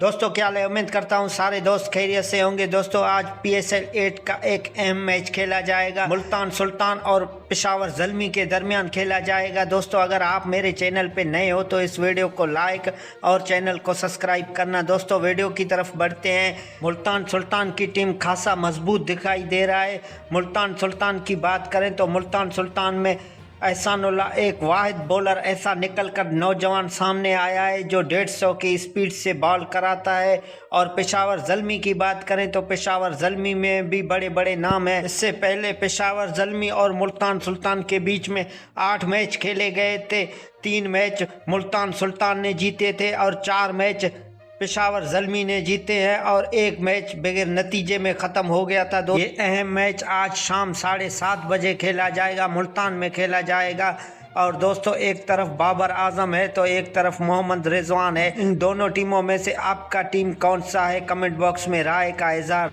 दोस्तों क्या हाल है। उम्मीद करता हूँ सारे दोस्त खैरियत से होंगे। दोस्तों आज PSL 8 का एक अहम मैच खेला जाएगा। मुल्तान सुल्तान और पेशावर ज़ल्मी के दरमियान खेला जाएगा। दोस्तों अगर आप मेरे चैनल पे नए हो तो इस वीडियो को लाइक और चैनल को सब्सक्राइब करना। दोस्तों वीडियो की तरफ बढ़ते हैं। मुल्तान सुल्तान की टीम खासा मजबूत दिखाई दे रहा है। मुल्तान सुल्तान की बात करें तो मुल्तान सुल्तान में एहसानुल्लाह एक वाहिद बॉलर ऐसा निकल कर नौजवान सामने आया है जो 150 की स्पीड से बॉल कराता है। और पेशावर ज़ल्मी की बात करें तो पेशावर ज़ल्मी में भी बड़े बड़े नाम हैं। इससे पहले पेशावर ज़ल्मी और मुल्तान सुल्तान के बीच में 8 मैच खेले गए थे। 3 मैच मुल्तान सुल्तान ने जीते थे और 4 मैच पेशावर ज़ल्मी ने जीते हैं और 1 मैच बगैर नतीजे में ख़त्म हो गया था। ये अहम मैच आज शाम 7:30 बजे खेला जाएगा, मुल्तान में खेला जाएगा। और दोस्तों एक तरफ बाबर आजम है तो एक तरफ मोहम्मद रिजवान है। इन दोनों टीमों में से आपका टीम कौन सा है? कमेंट बॉक्स में राय का इज़हार